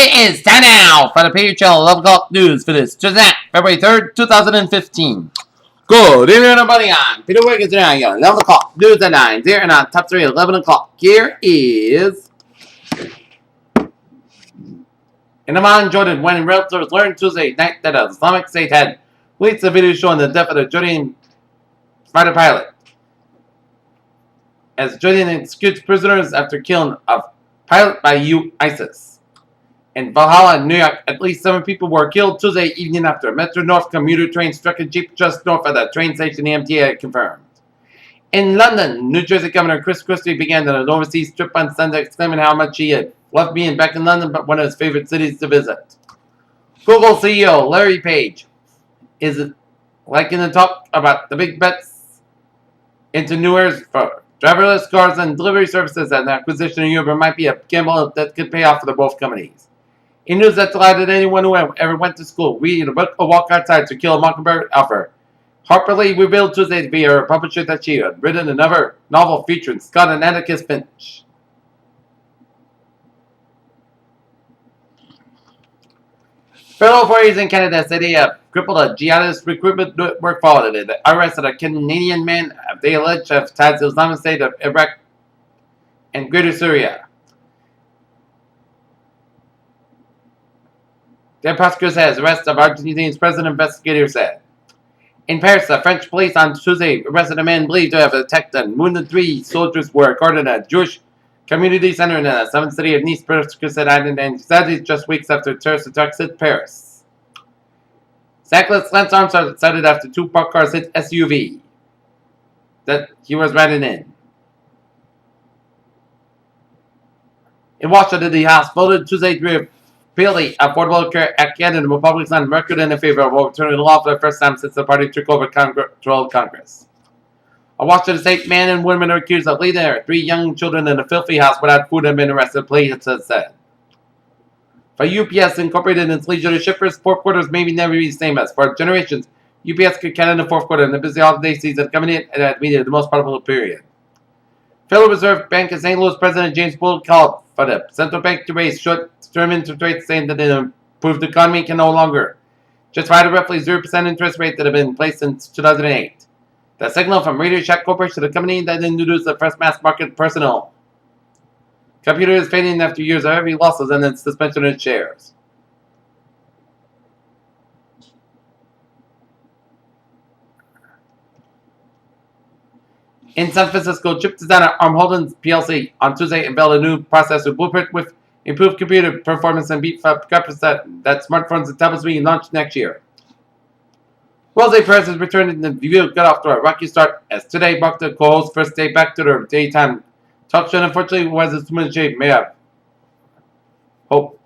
It is time now for the Patriot Channel 11 o'clock news for this Tuesday, February 3rd, 2015. Good evening, everybody. I'm Peter Wiggins, and I got 11 o'clock news at 9. Here and on top 3 at 11 o'clock. Here is in Amman, Jordan, when relatives learned Tuesday night that an Islamic State had released a video showing the death of the Jordanian fighter pilot. As Jordan executes prisoners after killing a pilot by ISIS. In Valhalla, New York, at least 7 people were killed Tuesday evening after a Metro North commuter train struck a jeep just north of the train station, the MTA confirmed. In London, New Jersey Governor Chris Christie began an overseas trip on Sunday, exclaiming how much he had loved being back in London, but one of his favorite cities to visit. Google CEO Larry Page is liking to talk about the big bets into new eras for driverless cars and delivery services, and the acquisition of Uber might be a gamble that could pay off for both companies. In news that delighted anyone who ever went to school, reading a book or walk outside to kill a mockingbird offer. Harper Lee revealed Tuesday via her publisher that she had written another novel featuring Scott and Atticus Finch. Federal authorities in Canada say they have crippled a jihadist recruitment network following the arrest of a Canadian man they allege have ties to the Islamic State of Iraq and Greater Syria. The prosecutor says arrest of Argentinian's president investigator said. In Paris, the French police on Tuesday arrested a man believed to have attacked and wounded 3 soldiers were guarded at a Jewish community center in the 7th city of Nice. Prosecutor said and Saturday, just weeks after terrorist attacks hit Paris. Cyclist Lance Armstrong cited after 2 parked cars hit SUV that he was riding in. In Washington, the House voted Tuesday to repeal the Affordable Care Act, and the Republicans on record in favor of overturning the law for the first time since the party took over control of Congress. A Washington State man and woman are accused of leaving their 3 young children in a filthy house without food and been arrested, police said. For UPS Incorporated and its leisure shippers, 4th quarters may never be the same as for generations. UPS could count in the 4th quarter in the busy holiday season coming in and at the most profitable period. Federal Reserve Bank of St. Louis President James Bull called for the central bank to raise short-term interest rates, saying that the improved economy can no longer justify the roughly 0% interest rate that have been in place since 2008. The signal from Radio Shack Corporation, the company that introduced the first mass market personal computer, is fading after years of heavy losses and its suspension of its shares. In San Francisco, chip designer Arm Holdings plc on Tuesday unveiled a new processor blueprint with improved computer performance and beat graphics that smartphones and tablets will be launched next year. Rose Perez has returned in the review, got off to a rocky start as today marked the co-host's first day back to their daytime talk show. Unfortunately, was as much shape may have hope.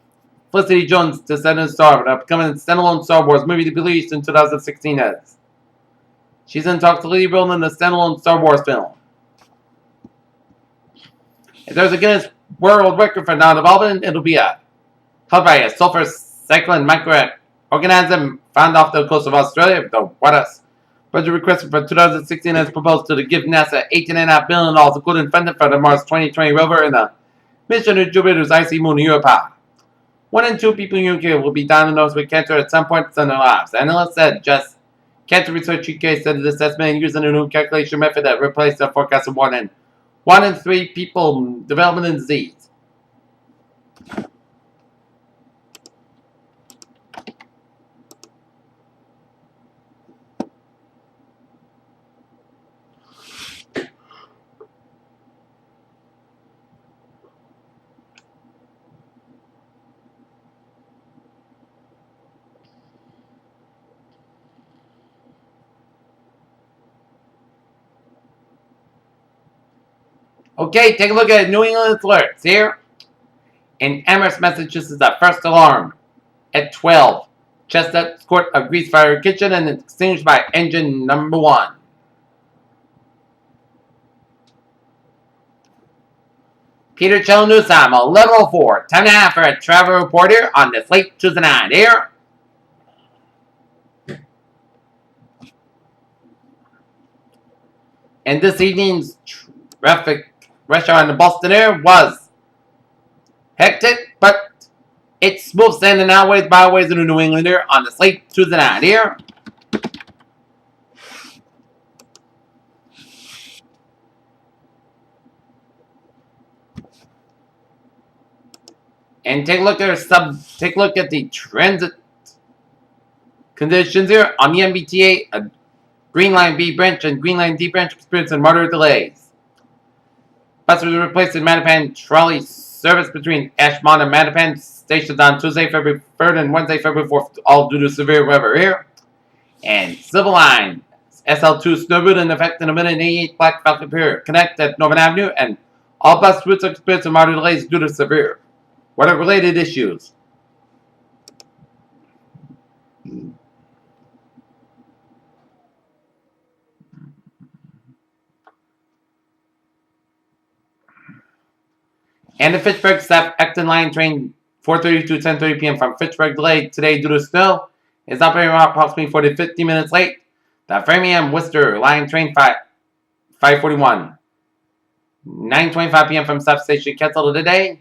Felicity Jones, descendant star of an upcoming standalone Star Wars movie to be released in 2016 as. She's in talks to lead role in the standalone Star Wars film. If there's a Guinness World Record for non-development, it'll be held by a sulfur cyclone microorganism found off the coast of Australia. The Waters budget requested for 2016 has proposed to give NASA $18.5 billion, including funding for the Mars 2020 rover and the mission to Jupiter's icy moon Europa. 1 in 2 people in UK will be diagnosed with cancer at some point in their lives. Analysts said Cancer Research UK said this estimate using a new calculation method that replaced the forecast of 1 in 3 people developing the disease. Okay, take a look at New England alerts here. In Amherst, Massachusetts, the first alarm at 12. Chestnut Court of grease fire kitchen and extinguished by engine number 1. Peter Channel News Time, 11:04. Time now for a travel report here on this late Tuesday night here. And this evening's traffic rush hour in the Boston area was hectic, but It's smooth sailing outways, byways in the New Englander on the slate Tuesday night here. And take a look at the transit conditions here on the MBTA. A Green Line B branch and Green Line D branch experiencing moderate delays. Buses were replaced in Mattapan trolley service between Ashmont and Mattapan stations on Tuesday, February 3rd and Wednesday, February 4th, all due to severe weather here. And Civil Line SL2 snow route in effect in a minute and 88 Black Falcon Pier connect at Northern Avenue, and all bus routes are experiencing moderate delays due to severe weather-related issues. And the Fitchburg South Acton Line train 4:30 to 10:30 p.m. from Fitchburg delayed today due to snow is operating approximately 40 to 50 minutes late. The Framingham Worcester Line train 541 9:25 p.m. from South Station canceled today.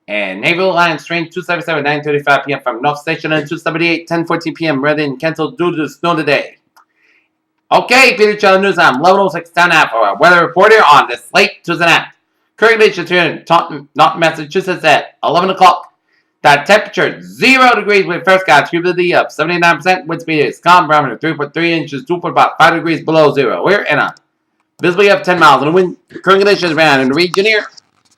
And Naval Lines train 277 9:35 p.m. from North Station and 278 10:14 p.m. Reading canceled due to snow today. Okay, Peter Channel News. I'm 11:06 down now for a weather report here on this late Tuesday night. Current conditions here in Taunton, Massachusetts at 11 o'clock. The temperature 0 degrees with first got humidity of 79%. Wind speed is calm, barometer 3.3 inches, 2 about 5 degrees below zero. We're in a visibility of 10 miles. And the wind current conditions around in the region here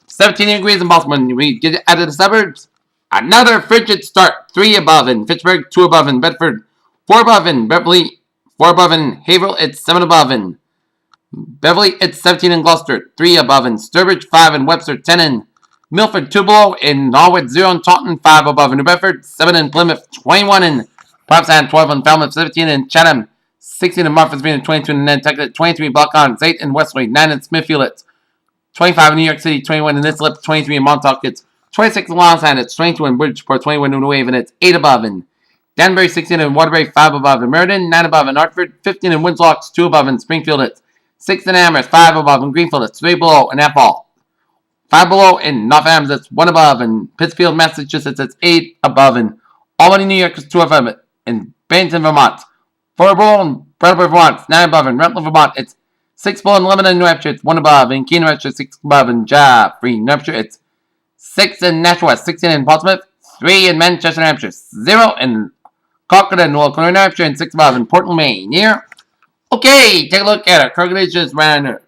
17 degrees in Baltimore. We get out of the suburbs. Another frigid start. 3 above in Fitchburg, 2 above in Bedford, 4 above in Beverly, 4 above in Haverhill. It's 7 above in Beverly. It's 17 in Gloucester, 3 above in Sturbridge, 5 in Webster, 10 in Milford, 2 below in Norwood, 0 in Taunton, 5 above in New Bedford, 7 in Plymouth, 21 in Provincetown, 12 in Falmouth, 17 in Chatham, 16 in Martha's-Vineyard, 22 in Nantucket, 23 in Buckhorn, 8 in Westlake, 9 in Smithfield, it's 25 in New York City, 21 in Islip, 23 in Montauk, it's 26 in Long Island, it's 22 in Bridgeport, 21 in New Haven, it's 8 above in Danbury, 16 in Waterbury, 5 above in Meriden, 9 above in Hartford, 15 in Winslow, 2 above in Springfield, it's 6 in Amherst, 5 above in Greenfield, it's 3 below in Athol, 5 below in Northampton, it's 1 above in Pittsfield, Massachusetts, it's 8 above in Albany, New York, it's 2 above in Barrington, Vermont, 4 below in Brattleboro, Vermont, it's 9 above in Rutland, Vermont, it's 6 below in Lebanon, New Hampshire, it's 1 above in Keene, New Hampshire, 6 above in Jaffrey, New Hampshire, it's 6 in Nashua, 16 in Portsmouth, 3 in Manchester, New Hampshire, 0 in Concord, New York, New Hampshire, and 6 above in Portland, Maine. Here. Okay, take a look at our calculations around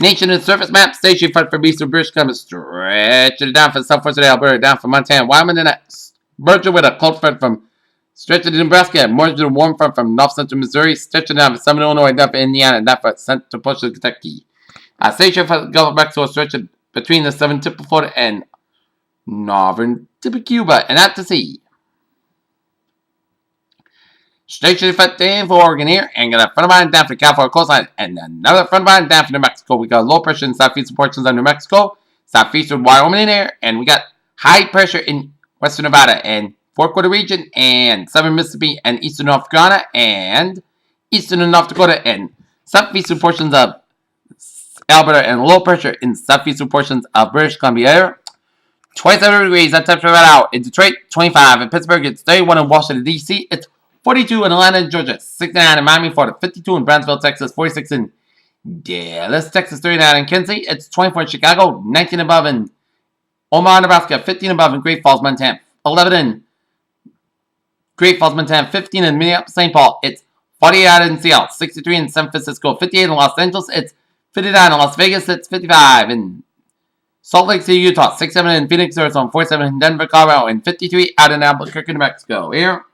nation and surface map. Station front from eastern British Columbia, stretching it down from southwest of Alberta, down from Montana, Wyoming, and merging with a cold front from stretching to Nebraska, merging with a warm front from north central Missouri, stretching down from southern Illinois, down from Indiana, and down from central portion of Kentucky. Station front Gulf of Mexico, stretching between the southern tip of Florida and northern tip of Cuba, and out to sea. Straight to the front down for Oregon here, and got a front of mine down for California coastline, and another front of mine down for New Mexico. We got low pressure in southeastern portions of New Mexico, southeastern Wyoming in there, and we got high pressure in western Nevada and Fourth Quarter region, and southern Mississippi, and eastern North Carolina, and eastern North Dakota, and southeastern portions of Alberta, and low pressure in southeastern portions of British Columbia. 27 degrees, that temperature right out. In Detroit, 25. In Pittsburgh, it's 31. In Washington, D.C., it's 42 in Atlanta, Georgia, 69 in Miami, Florida, 52 in Brownsville, Texas, 46 in Dallas, Texas, 39 in Kinsey, it's 24 in Chicago, 19 above in Omaha, Nebraska, 15 above in Great Falls, Montana, 11 in Great Falls, Montana, 15 in Minneapolis, St. Paul, it's 48 in Seattle, 63 in San Francisco, 58 in Los Angeles, it's 59 in Las Vegas, it's 55 in Salt Lake City, Utah, 67 in Phoenix, Arizona, 47 in Denver, Colorado, and 53 out in Albuquerque, New Mexico. Here.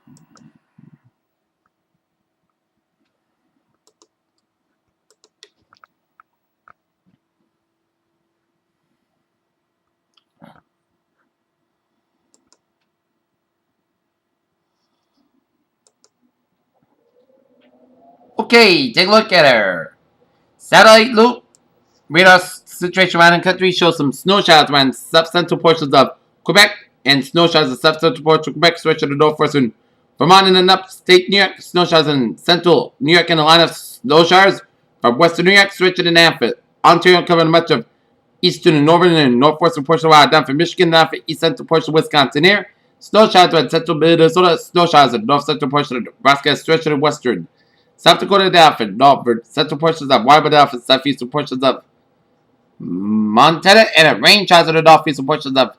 Okay, take a look at her. Satellite loop. Radar situation around the country shows some snow showers around sub-central portions of Quebec and snow showers in sub-central portions of Quebec stretch to the northwestern Vermont and in upstate New York. Snow showers in central New York and a line of snow showers from western New York stretching to Nanford. Ontario covering much of eastern and northern and northwestern portion of Iowa down for Michigan, down for east central portion of Wisconsin here. Snow showers in central Minnesota, snow showers in north central portion of Nebraska, stretch in western South Dakota down for northern central portions of Wyoming down for southeastern portions of Montana, and rain showers in the northeastern portions of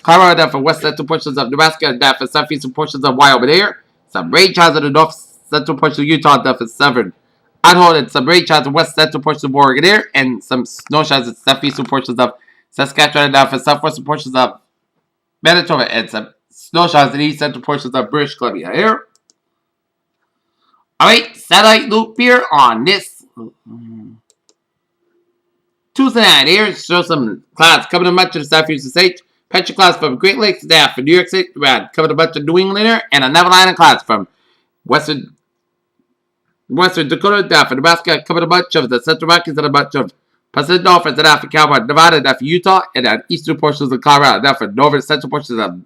Colorado down for west central portions of Nebraska, down for southeastern portions of Wyoming here. Some rain showers in the north central portion of Utah, down for southern Idaho, and some rain showers in west central portions of Oregon here, and some snow showers in southeastern portions of Saskatchewan, down for southwestern portions of Manitoba, and some snow showers in east central portions of British Columbia here. Alright, satellite loop here on this Tuesday night here. Show some clouds coming in much of the southeast state. Patchy clouds from Great Lakes down for New York City, covered a bunch of New England here, and another line of clouds from western Dakota down for Nebraska, covered a bunch of the Central Rockies and a bunch of Pacific Northwest down for California, Nevada down for Utah, and then eastern portions of Colorado down for northern central portions of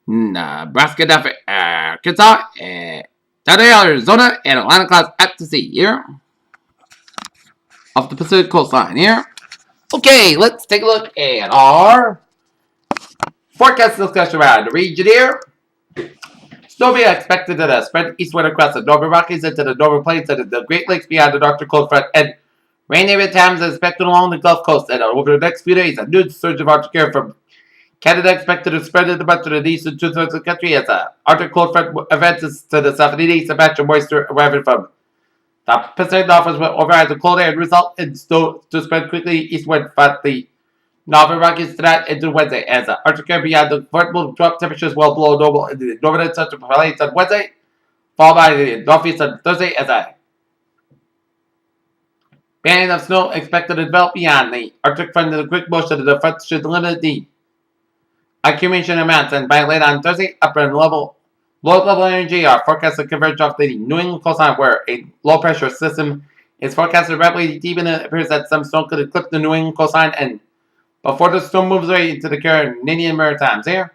Nebraska down for Arkansas, down to Arizona, and Atlanta clouds at the sea here off the Pacific coastline here. Okay, let's take a look at our forecast discussion around the region here. Snow be expected to spread eastward across the Northern Rockies into the Northern Plains and the Great Lakes beyond the Northern Cold Front, and rain area times are expected along the Gulf Coast. And over the next few days, a new surge of Arctic air from Canada expected to spread into much of the eastern two-thirds of the country as the Arctic Cold Front advances to the south and east, a batch of moisture arriving from the Pacific Northwest will override the cold air and result in snow to spread quickly eastward from the Northern Rockies tonight into Wednesday, as the Arctic air beyond the front will drop temperatures well below normal in the northern and central plains on Wednesday, followed by the northeast on Thursday, as a band of snow expected to develop beyond the Arctic front. The quick motion of the front should limit the accumulation amounts, and by late on Thursday, low level energy are forecast to converge off the New England coastline, where a low pressure system is forecasted to rapidly deepen. It appears that some snow could eclipse the New England coastline and before the storm moves away into the Canadian Maritimes here.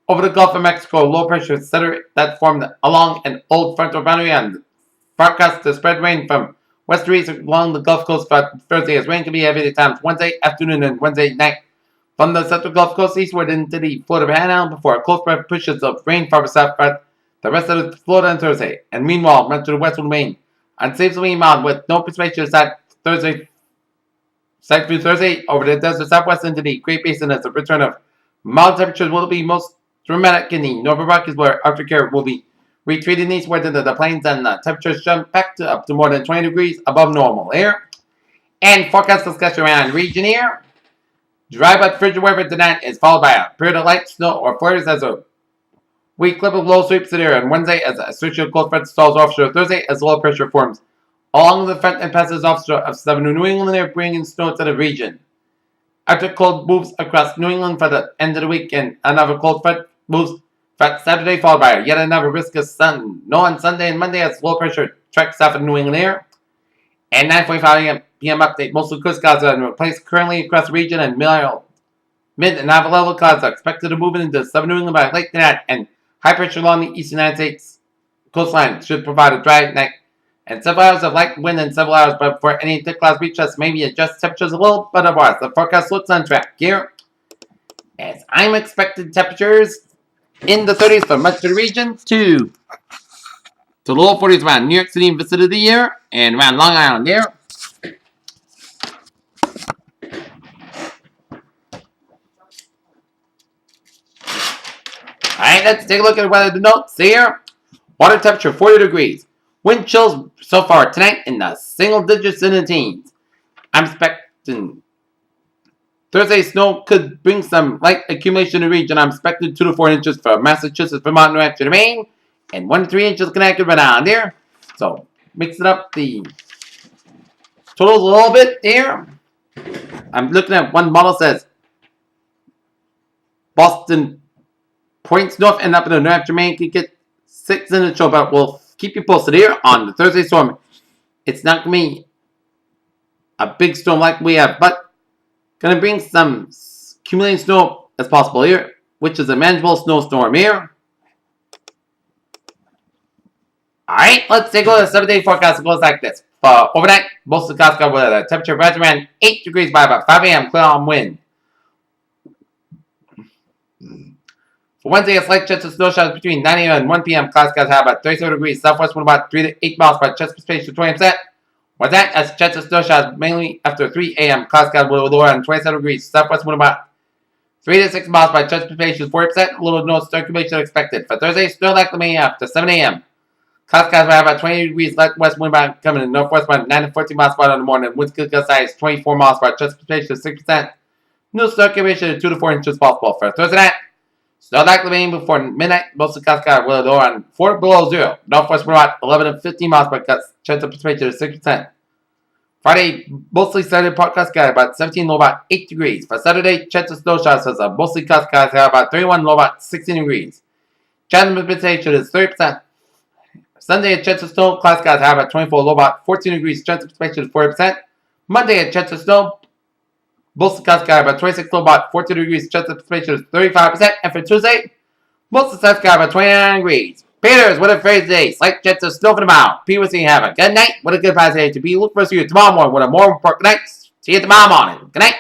Over the Gulf of Mexico, low pressure center that formed along an old frontal boundary and forecast to spread rain from west to east along the Gulf Coast for Thursday, as rain can be heavy at times Wednesday afternoon and Wednesday night from the central Gulf Coast eastward into the Florida Panhandle before a cold front pushes of rain farther south for the rest of the Florida on Thursday. And meanwhile, much to the west will remain unsafely mild with no precipitation Side through Thursday over the desert southwest into the Great Basin as the return of mild temperatures will be most dramatic in the Northern Rockies, where Arctic air will be retreating eastward into the plains, and temperatures jump back to up to more than 20 degrees above normal here. And forecast discussion around the region here. Dry but frigid weather tonight is followed by a period of light snow or flurries as a weak clip of low sweeps in the air on Wednesday as a searching cold front stalls offshore Thursday as low pressure forms along the front and passes offshore of southern New England there, bringing snow to the region. Arctic cold moves across New England for the end of the week, and another cold front moves for Saturday, followed by yet another risk of sun. No on Sunday and Monday as low pressure tracks south of New England air. And 9:45 p.m. update. Mostly clear skies are in place currently across the region, and mid and high level clouds are expected to move into southern New England by late tonight, and high pressure along the eastern United States coastline should provide a dry night. And several hours of light wind and several hours before any thick clouds reach us, maybe adjust temperatures a little, but otherwise the forecast looks on track here. As I'm expecting temperatures in the 30s for much of the region to the low 40s around New York City and vicinity here, and around Long Island there. Alright, let's take a look at weather notes here. Water temperature 40 degrees. Wind chills so far tonight in the single digits in the teens. I'm expecting Thursday snow could bring some light accumulation in the region. I'm expecting 2 to 4 inches for Massachusetts, Vermont, New Hampshire, and Maine, and 1 to 3 inches Connecticut right down there. So mixing up the totals a little bit there. I'm looking at one model says Boston points north and up in the New Hampshire, Maine could get 6 in the show, but we'll keep you posted here on the Thursday storm. It's not going to be a big storm like we have, but going to bring some accumulating snow as possible here, which is a manageable snowstorm here. Alright, let's take a look at the 7-day forecast. It goes like this. Overnight, mostly clouds with a temperature right around 8 degrees by about 5 a.m. Clear on wind. For Wednesday, a slight chance of snow showers between 9 a.m. and 1 p.m. Clouds have about 37 degrees. Southwest wind about 3 to 8 miles by chance precipitation to 20%. With that, as a chance of snow showers mainly after 3 a.m. Clouds will lower on 27 degrees. Southwest wind about 3 to 6 miles by chance precipitation to 40%. A little no circulation expected. For Thursday, snow likely mainly after 7 a.m. Clouds will have about 20 degrees. West wind by coming in northwest by 9 to 14 miles by in the morning. Wind size 24 miles by chance precipitation to 6%. No circulation of 2 to 4 inches possible. For Thursday night, snow likely rain before midnight. Mostly clouds will lower on 4 below 0. Northwest wind about 11 to 15 miles by chance of precipitation to 6%. Friday, mostly sunny, part clouds about 17, low about 8 degrees. For Saturday, chance of snow showers is mostly clouds about 31, low about 16 degrees. Chance of precipitation is 30%. Sunday, a chance of snow, clouds have about 24, low about 14 degrees. Chance of precipitation is 40%. Monday, a chance of snow, mostly clouds about 26, low about 14 degrees. Chance of precipitation is 35%. And for Tuesday, mostly clouds about 29 degrees. Peters, what a phrase today. Slight chance of snow for tomorrow. P will see you have a good night. What a good day to be. Look for you tomorrow morning with a more important night. See you tomorrow morning. Good night.